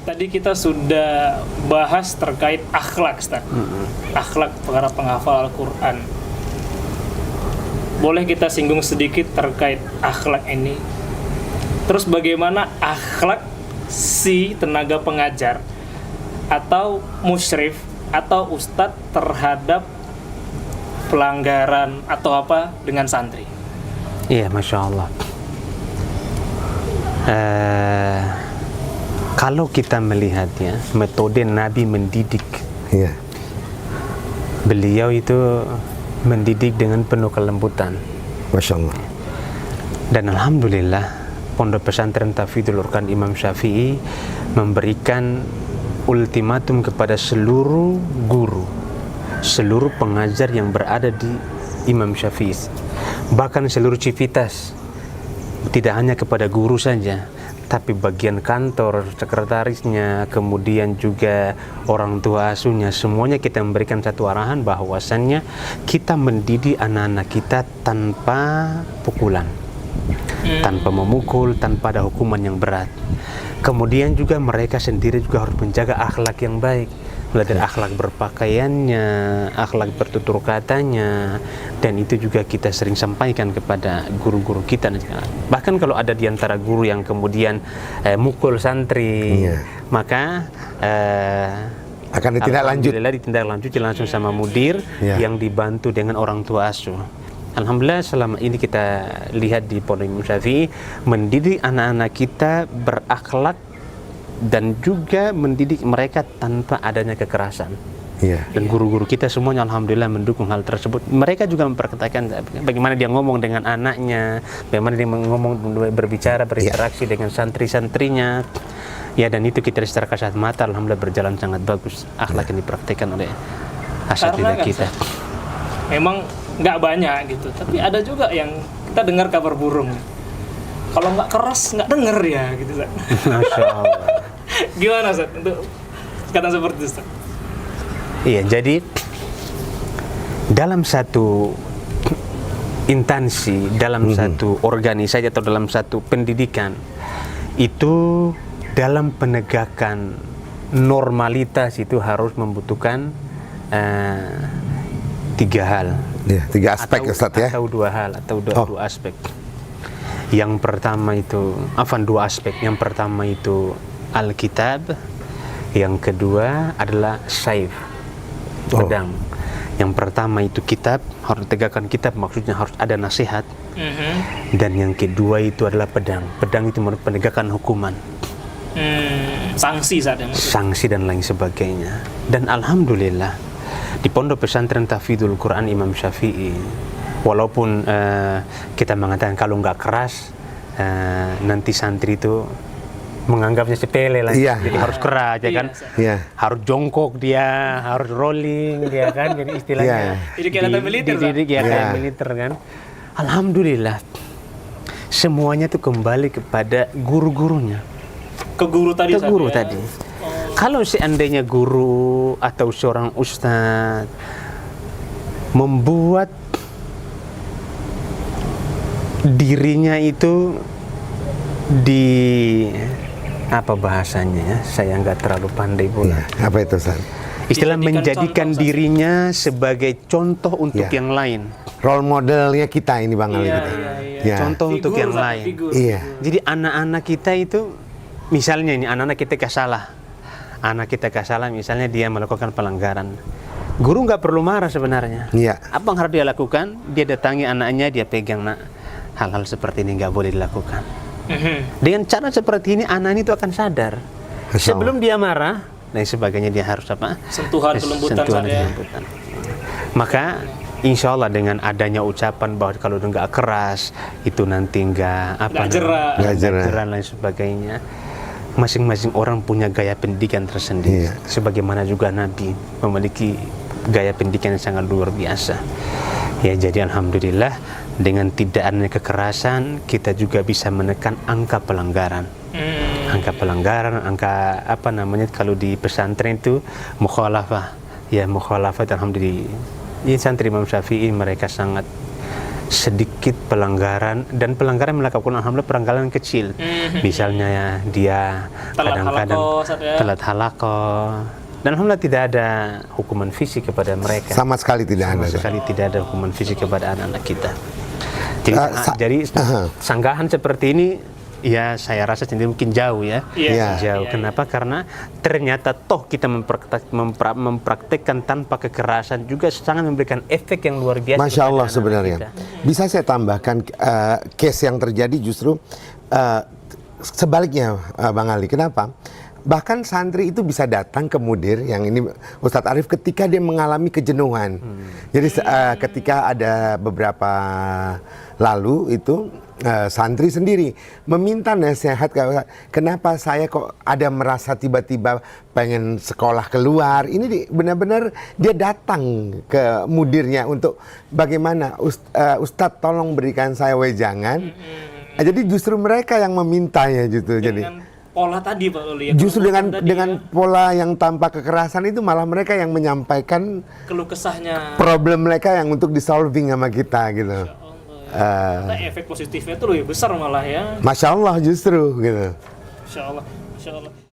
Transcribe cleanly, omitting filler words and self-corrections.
tadi kita sudah bahas terkait akhlak, Ustaz. Akhlak para penghafal Al-Quran. Boleh kita singgung sedikit terkait akhlak ini? Terus bagaimana akhlak si tenaga pengajar atau musyrif atau ustadz terhadap pelanggaran atau apa dengan santri? Iya, Masya Allah. Kalau kita melihat ya metode Nabi mendidik, beliau itu mendidik dengan penuh kelembutan. Masya Allah. Dan alhamdulillah Pondok Pesantren Tahfidzul Quran Imam Syafi'i memberikan ultimatum kepada seluruh guru, seluruh pengajar yang berada di Imam Syafi'i, bahkan seluruh civitas, tidak hanya kepada guru saja, tapi bagian kantor, sekretarisnya, kemudian juga orang tua asuhnya, semuanya kita memberikan satu arahan bahwasannya kita mendidik anak-anak kita tanpa pukulan, tanpa memukul, tanpa ada hukuman yang berat. Kemudian juga mereka sendiri juga harus menjaga akhlak yang baik, mulai dari akhlak berpakaiannya, akhlak bertutur katanya, dan itu juga kita sering sampaikan kepada guru-guru kita. Bahkan kalau ada di antara guru yang kemudian mukul santri, maka akan ditindaklanjuti langsung sama mudir yang dibantu dengan orang tua asuh. Alhamdulillah selama ini kita lihat di Pondok Imam Syafi'i mendidik anak-anak kita berakhlak dan juga mendidik mereka tanpa adanya kekerasan. Dan guru-guru kita semuanya alhamdulillah mendukung hal tersebut. Mereka juga memperkatakan bagaimana dia ngomong dengan anaknya, bagaimana dia ngomong, berbicara, berinteraksi dengan santri-santrinya. Ya, dan itu kita secara kasat mata alhamdulillah berjalan sangat bagus. Akhlak yang dipraktikkan oleh asatidzah kita. Memang nggak banyak gitu, tapi ada juga yang kita dengar kabar burung. Kalau nggak keras nggak denger ya gitu, Ustaz. Masya Allah. Gimana, Ustaz, untuk kata seperti itu, Ustaz? Iya, jadi dalam satu instansi, dalam satu organisasi atau dalam satu pendidikan itu, dalam penegakan normalitas itu harus membutuhkan tiga hal. Tiga aspek, Ustaz, ya? Atau dua hal, atau dua aspek. Yang pertama itu, dua aspek. Yang pertama itu Alkitab, yang kedua adalah Saif, pedang. Yang pertama itu kitab, harus tegakkan kitab, maksudnya harus ada nasihat. Dan yang kedua itu adalah pedang. Pedang itu menurut penegakan hukuman. Sanksi saja. Sanksi dan lain sebagainya. Dan alhamdulillah di Pondok Pesantren Tahfidzul Quran Imam Syafi'i, walaupun kita mengatakan kalau nggak keras nanti santri itu menganggapnya sepele lah, jadi harus keras, ya kan? Harus jongkok dia, harus rolling, dia kan? Jadi istilahnya dididik ya kayak militer kan? Alhamdulillah semuanya itu kembali kepada guru-gurunya, ke guru tadi. Kalau seandainya guru atau seorang ustadz membuat dirinya itu apa bahasanya ya? Saya nggak terlalu pandai pula. Apa itu, Ustaz? Istilah menjadikan dirinya sebagai contoh untuk yang lain. Role modelnya kita ini, Bang Ali. Contoh untuk yang lain. Jadi anak-anak kita itu, misalnya ini anak-anak kita anak kita salah, misalnya dia melakukan pelanggaran, guru nggak perlu marah sebenarnya. Apa yang harus dia lakukan? Dia datangi anaknya, dia pegang, nak, hal-hal seperti ini nggak boleh dilakukan. Dengan cara seperti ini anak itu akan sadar. Sebelum dia marah dan sebagainya, dia harus apa? Sentuhan kelembutan. Maka insya Allah dengan adanya ucapan bahwa kalau nggak keras itu nanti nggak jerah dan lain sebagainya. Masing-masing orang punya gaya pendidikan tersendiri. Sebagaimana juga Nabi memiliki gaya pendidikan yang sangat luar biasa. Ya, jadi alhamdulillah dengan tidak adanya kekerasan kita juga bisa menekan angka pelanggaran. Angka pelanggaran, angka kalau di pesantren itu mukhalafah. Ya, mukhalafah alhamdulillah. Ini santri Imam Syafi'i mereka sangat sedikit pelanggaran, dan pelanggaran melakukan alhamdulillah pelanggaran kecil. Misalnya ya, dia Telat kadang-kadang halaqah, Ustaz, ya. telat halaqah, dan alhamdulillah tidak ada hukuman fisik kepada mereka. Sama sekali tidak Sama ada. sekali tidak ada hukuman fisik kepada anak-anak kita. Jadi, jadi sanggahan seperti ini ya saya rasa sendiri mungkin jauh ya. Iya. Jauh. Iya, Kenapa? Karena ternyata toh kita mempraktekkan tanpa kekerasan juga sangat memberikan efek yang luar biasa. Masya Allah kepada sebenarnya. anak-anak kita. Bisa saya tambahkan case yang terjadi justru sebaliknya, Bang Ali. Kenapa? Bahkan santri itu bisa datang ke mudir yang ini Ustadz Arif ketika dia mengalami kejenuhan. Jadi ketika ada beberapa lalu itu santri sendiri meminta nasihat, kenapa saya kok ada merasa tiba-tiba pengen sekolah keluar. Ini benar-benar dia datang ke mudirnya untuk bagaimana Ustadz tolong berikan saya wejangan. Jadi justru mereka yang memintanya gitu. Jadi Pola tadi Pak Uli, ya, justru tadi dengan pola yang tanpa kekerasan itu malah mereka yang menyampaikan keluh kesahnya. problem mereka yang untuk disolving sama kita gitu. Nah, efek positifnya itu lebih besar malah ya. Masya Allah justru gitu. Masya Allah, Masya Allah.